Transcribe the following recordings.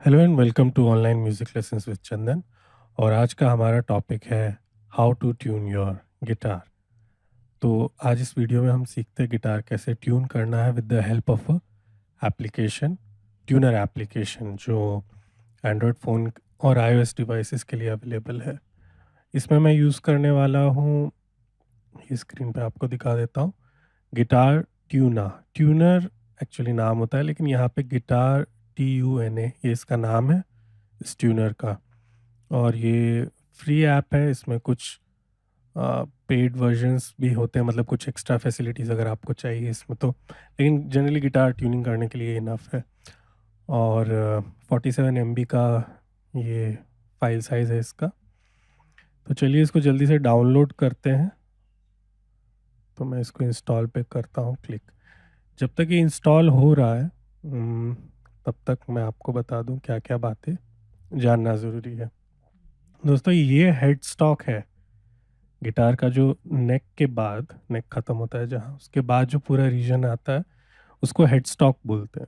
Hello and welcome to online music lessons with Chandan. और आज का हमारा टॉपिक है how to tune your guitar. तो आज इस वीडियो में हम सीखते हैं गिटार कैसे ट्यून करना है with the help of application, tuner application जो एंड्रॉयड फ़ोन और आईओएस डिवाइसेस के लिए अवेलेबल है। इसमें मैं यूज़ करने वाला हूँ, ये स्क्रीन पे आपको दिखा देता हूँ, गिटार ट्यूनर एक्चुअली नाम होता है, लेकिन यहाँ पे गिटार TUNA ये इसका नाम है इस ट्यूनर का। और ये फ्री ऐप है, इसमें कुछ पेड वर्जन्स भी होते हैं, मतलब कुछ एक्स्ट्रा फैसिलिटीज़ अगर आपको चाहिए इसमें तो, लेकिन जनरली गिटार ट्यूनिंग करने के लिए इनफ है। और 47 MB का ये फाइल साइज़ है इसका। तो चलिए इसको जल्दी से डाउनलोड करते हैं। तो मैं इसको इंस्टॉल पे करता हूँ क्लिक। जब तक ये इंस्टॉल हो रहा है तब तक मैं आपको बता दूं क्या क्या बातें जानना ज़रूरी है। दोस्तों, ये हेड स्टॉक है गिटार का, जो नेक ख़त्म होता है जहाँ, उसके बाद जो पूरा रीजन आता है उसको हेड स्टॉक बोलते हैं।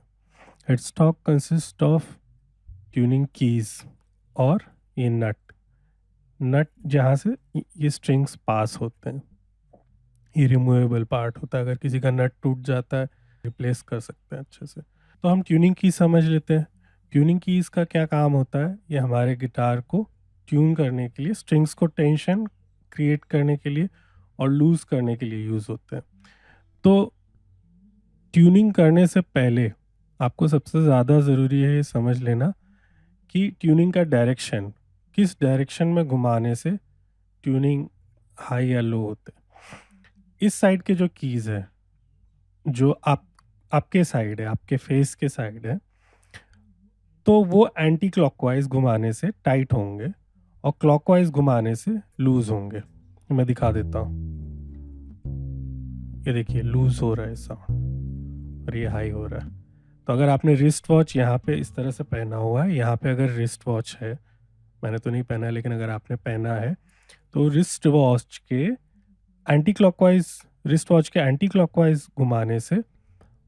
Head stock consist of tuning keys और ये नट जहाँ से ये स्ट्रिंग्स पास होते हैं। ये रिमूवेबल पार्ट होता है, अगर किसी का नट टूट जाता है रिप्लेस कर सकते हैं अच्छे से। तो हम ट्यूनिंग की समझ लेते हैं। ट्यूनिंग कीज का क्या काम होता है, ये हमारे गिटार को ट्यून करने के लिए, स्ट्रिंग्स को टेंशन क्रिएट करने के लिए और लूज करने के लिए यूज़ होते हैं। तो ट्यूनिंग करने से पहले आपको सबसे ज़्यादा ज़रूरी है ये समझ लेना कि ट्यूनिंग का डायरेक्शन, किस डायरेक्शन में घुमाने से ट्यूनिंग हाई या लो होते हैं। इस साइड के जो कीज़ है, जो आपके साइड है, आपके फेस के साइड है, तो वो एंटी क्लॉकवाइज घुमाने से टाइट होंगे और क्लॉकवाइज घुमाने से लूज होंगे। मैं दिखा देता हूँ, ये देखिए लूज हो रहा है साउंड और ये हाई हो रहा है। तो अगर आपने रिस्ट वॉच यहाँ पे इस तरह से पहना हुआ है, यहाँ पे अगर रिस्ट वॉच है, मैंने तो नहीं पहना है, लेकिन अगर आपने पहना है तो रिस्ट वॉच के एंटी क्लॉकवाइज घुमाने से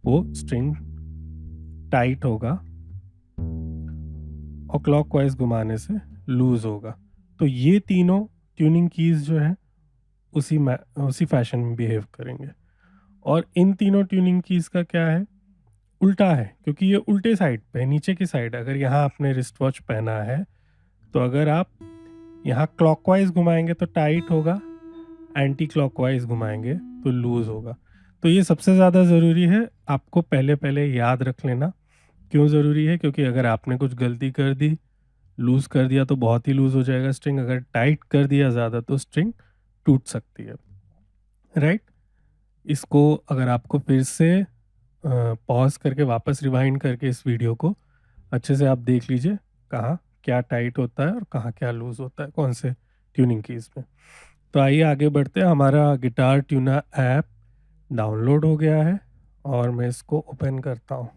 वो स्ट्रिंग टाइट होगा और क्लॉकवाइज घुमाने से लूज होगा। तो ये तीनों ट्यूनिंग कीज जो है उसी फैशन में बिहेव करेंगे। और इन तीनों ट्यूनिंग कीज का क्या है, उल्टा है, क्योंकि ये उल्टे साइड पे है, नीचे की साइड। अगर यहाँ आपने रिस्ट वॉच पहना है तो अगर आप यहाँ क्लॉकवाइज घुमाएंगे तो टाइट होगा, एंटी क्लॉकवाइज घुमाएंगे तो लूज होगा। तो ये सबसे ज़्यादा ज़रूरी है, आपको पहले पहले याद रख लेना। क्यों ज़रूरी है, क्योंकि अगर आपने कुछ गलती कर दी, लूज़ कर दिया तो बहुत ही लूज़ हो जाएगा स्ट्रिंग, अगर टाइट कर दिया ज़्यादा तो स्ट्रिंग टूट सकती है, राइट। इसको अगर आपको फिर से पॉज करके वापस रिवाइंड करके इस वीडियो को अच्छे से आप देख लीजिए, कहाँ क्या टाइट होता है और कहाँ क्या लूज़ होता है, कौन से ट्यूनिंग कीज़ में। तो आइए आगे बढ़ते हैं। हमारा गिटार ट्यूनर ऐप डाउनलोड हो गया है और मैं इसको ओपन करता हूँ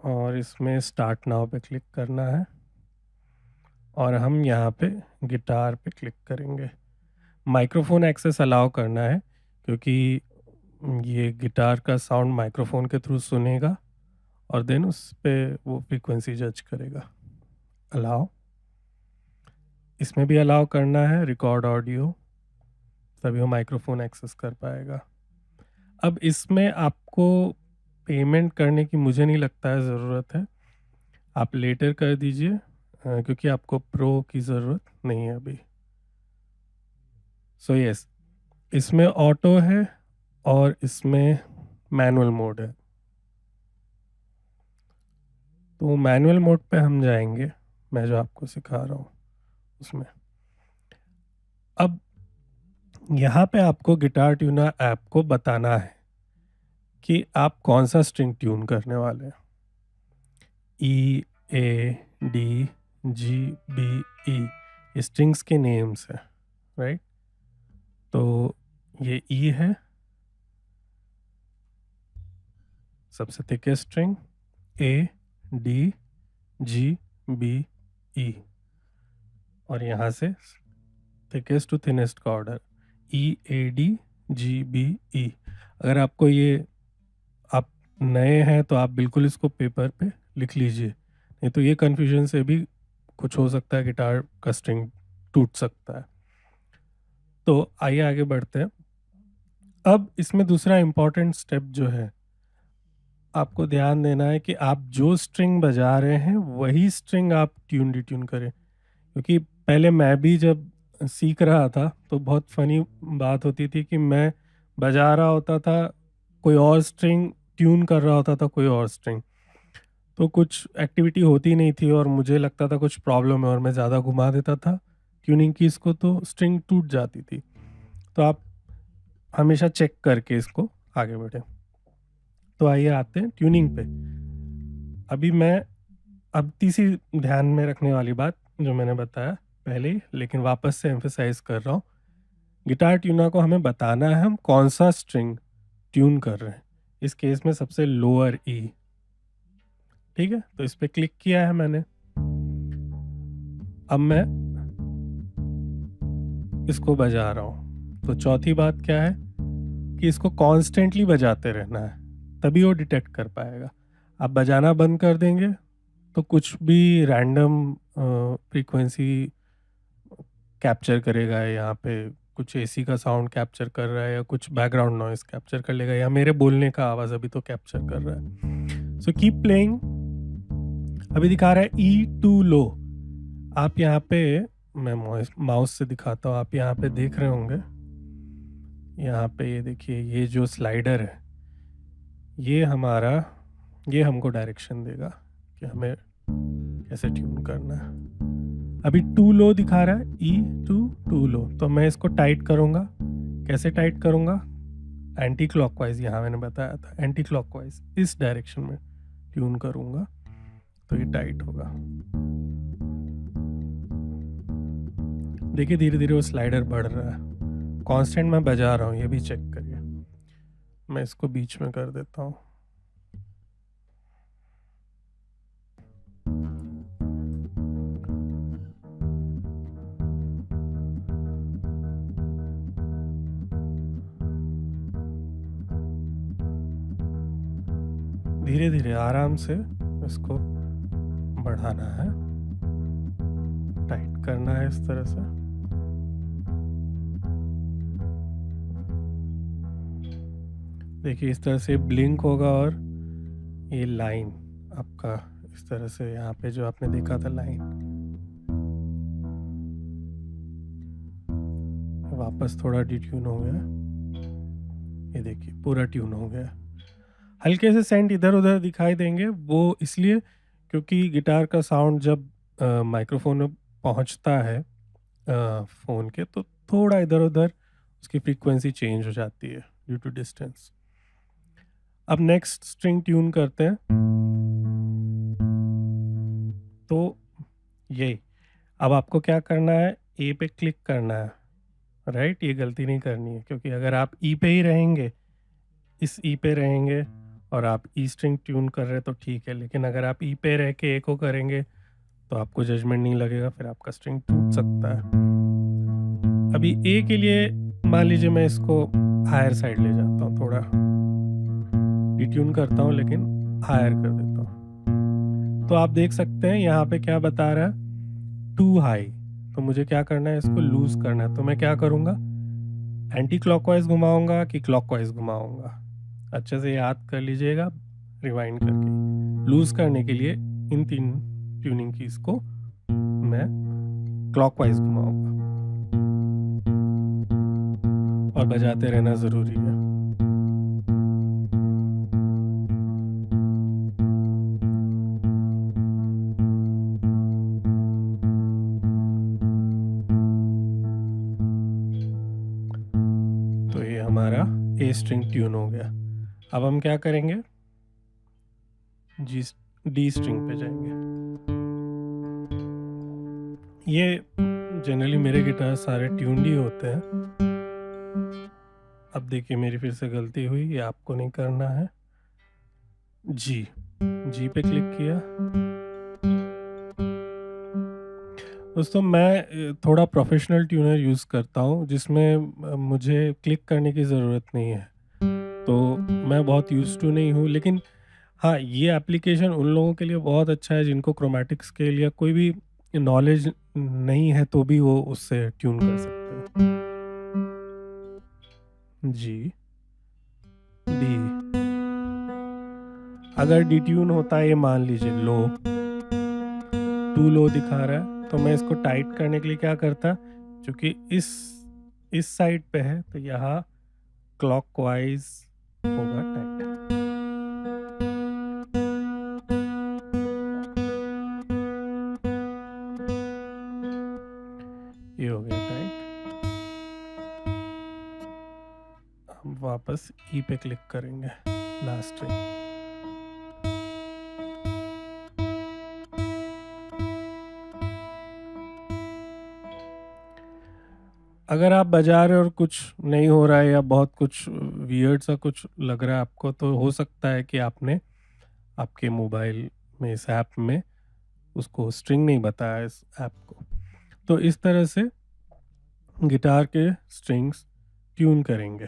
और इसमें स्टार्ट नाउ पे क्लिक करना है और हम यहाँ पे गिटार पे क्लिक करेंगे। माइक्रोफोन एक्सेस अलाउ करना है, क्योंकि ये गिटार का साउंड माइक्रोफोन के थ्रू सुनेगा और देन उस पे वो फ्रीक्वेंसी जज करेगा। अलाउ, इसमें भी अलाउ करना है रिकॉर्ड ऑडियो, तभी वो माइक्रोफोन एक्सेस कर पाएगा। अब इसमें आपको पेमेंट करने की मुझे नहीं लगता है ज़रूरत है, आप लेटर कर दीजिए, क्योंकि आपको प्रो की ज़रूरत नहीं है अभी। सो यस, इसमें ऑटो है और इसमें मैनुअल मोड है। तो मैनुअल मोड पे हम जाएंगे, मैं जो आपको सिखा रहा हूँ उसमें। अब यहाँ पे आपको गिटार ट्यूनर ऐप को बताना है कि आप कौन सा स्ट्रिंग ट्यून करने वाले हैं। E, A, D, G, B, E, ये स्ट्रिंग्स के नेम्स हैं, राइट। तो ये E है, सबसे thickest string, A, D, G, B, E, और यहाँ से थिकेस्ट टू थिनेस्ट का order E, A, D, G, B, E। अगर आपको ये, आप नए हैं तो आप बिल्कुल इसको पेपर पे लिख लीजिए, नहीं तो ये कन्फ्यूजन से भी कुछ हो सकता है, गिटार का स्ट्रिंग टूट सकता है। तो आइए आगे बढ़ते हैं। अब इसमें दूसरा इम्पॉर्टेंट स्टेप जो है, आपको ध्यान देना है कि आप जो स्ट्रिंग बजा रहे हैं वही स्ट्रिंग आप ट्यून डिट्यून करें। क्योंकि पहले मैं भी जब सीख रहा था तो बहुत फनी बात होती थी कि मैं बजा रहा होता था कोई और स्ट्रिंग, ट्यून कर रहा होता था कोई और स्ट्रिंग, तो कुछ एक्टिविटी होती नहीं थी और मुझे लगता था कुछ प्रॉब्लम है और मैं ज़्यादा घुमा देता था ट्यूनिंग की इसको, तो स्ट्रिंग टूट जाती थी। तो आप हमेशा चेक करके इसको आगे बढ़ें। तो आइए आते हैं ट्यूनिंग पे। अभी मैं अब तीसरी ध्यान में रखने वाली बात जो मैंने बताया पहले ही, लेकिन वापस से एम्फेसाइज कर रहा हूँ, गिटार ट्यूनर को हमें बताना है हम कौन सा स्ट्रिंग ट्यून कर रहे हैं। इस केस में सबसे लोअर ई, ठीक है। तो इस पे क्लिक किया है मैंने। अब मैं इसको बजा रहा हूँ। तो चौथी बात क्या है कि इसको कॉन्स्टेंटली बजाते रहना है, तभी वो डिटेक्ट कर पाएगा। आप बजाना बंद कर देंगे तो कुछ भी रैंडम फ्रीक्वेंसी कैप्चर करेगा, यहाँ पे कुछ एसी का साउंड कैप्चर कर रहा है या कुछ बैकग्राउंड नॉइस कैप्चर कर लेगा या मेरे बोलने का आवाज़ अभी तो कैप्चर कर रहा है। So keep playing. अभी दिखा रहा है ई टू लो। आप यहाँ पे, मैं माउस से दिखाता हूँ, आप यहाँ पे देख रहे होंगे, यहाँ पे ये देखिए, ये जो स्लाइडर है ये ये हमको डायरेक्शन देगा कि हमें कैसे ट्यून करना है। अभी टू लो दिखा रहा है, ई टू लो, तो मैं इसको टाइट करूँगा। कैसे टाइट करूँगा? एंटी क्लॉकवाइज, यहाँ मैंने बताया था एंटी क्लॉकवाइज, इस डायरेक्शन में ट्यून करूँगा तो ये टाइट होगा। देखिए धीरे धीरे वो स्लाइडर बढ़ रहा है। कांस्टेंट मैं बजा रहा हूँ, ये भी चेक करिए। मैं इसको बीच में कर देता हूँ। धीरे धीरे आराम से इसको बढ़ाना है, टाइट करना है इस तरह से। देखिए इस तरह से ब्लिंक होगा और ये लाइन आपका इस तरह से, यहाँ पे जो आपने देखा था लाइन, वापस थोड़ा डिट्यून हो गया। ये देखिए पूरा ट्यून हो गया। हल्के से सेंट इधर उधर दिखाई देंगे, वो इसलिए क्योंकि गिटार का साउंड जब माइक्रोफोन में पहुंचता है फ़ोन के, तो थोड़ा इधर उधर उसकी फ्रीक्वेंसी चेंज हो जाती है ड्यू टू डिस्टेंस। अब नेक्स्ट स्ट्रिंग ट्यून करते हैं। तो ये अब आपको क्या करना है, ए पे क्लिक करना है, राइट। ये गलती नहीं करनी है, क्योंकि अगर आप ई पे ही रहेंगे, इस ई पे रहेंगे और आप ई स्ट्रिंग ट्यून कर रहे हैं तो ठीक है, लेकिन अगर आप ई पे रह के ए को करेंगे तो आपको जजमेंट नहीं लगेगा, फिर आपका स्ट्रिंग टूट सकता है। अभी ए के लिए मान लीजिए मैं इसको हायर साइड ले जाता हूँ, थोड़ा डिट्यून करता हूँ लेकिन हायर कर देता हूँ। तो आप देख सकते हैं यहाँ पे क्या बता रहा है, टू हाई। तो मुझे क्या करना है, इसको लूज करना है। तो मैं क्या करूँगा, एंटी क्लॉकवाइज घुमाऊंगा कि क्लॉकवाइज घुमाऊंगा, अच्छे से याद कर लीजिएगा रिवाइंड करके। लूज करने के लिए इन तीन ट्यूनिंग कीज को मैं क्लॉकवाइज घुमाऊंगा और बजाते रहना ज़रूरी है। तो ये हमारा ए स्ट्रिंग ट्यून हो गया। अब हम क्या करेंगे, डी स्ट्रिंग पे जाएंगे। ये जनरली मेरे गिटार सारे ट्यून्ड ही होते हैं। अब देखिए मेरी फिर से गलती हुई, ये आपको नहीं करना है। जी पे क्लिक किया। दोस्तों मैं थोड़ा प्रोफेशनल ट्यूनर यूज़ करता हूँ जिसमें मुझे क्लिक करने की ज़रूरत नहीं है, तो मैं बहुत यूज़ टू नहीं हूँ। लेकिन हाँ, ये एप्लीकेशन उन लोगों के लिए बहुत अच्छा है जिनको क्रोमैटिक्स के लिए कोई भी नॉलेज नहीं है, तो भी वो उससे ट्यून कर सकते हैं। जी, डी। अगर डिट्यून होता है, ये मान लीजिए लो, टू लो दिखा रहा है, तो मैं इसको टाइट करने के लिए क्या करता, क्योंकि इस साइड पे है तो यहाँ क्लॉकवाइज होगा टाइट। ये हो गया टाइट। हम वापस ई पे क्लिक करेंगे, लास्ट ring। अगर आप बजा रहे हो और कुछ नहीं हो रहा है या बहुत कुछ वियर्ड सा कुछ लग रहा है आपको, तो हो सकता है कि आपने आपके मोबाइल में, इस ऐप में उसको स्ट्रिंग नहीं बताया इस ऐप को। तो इस तरह से गिटार के स्ट्रिंग्स ट्यून करेंगे।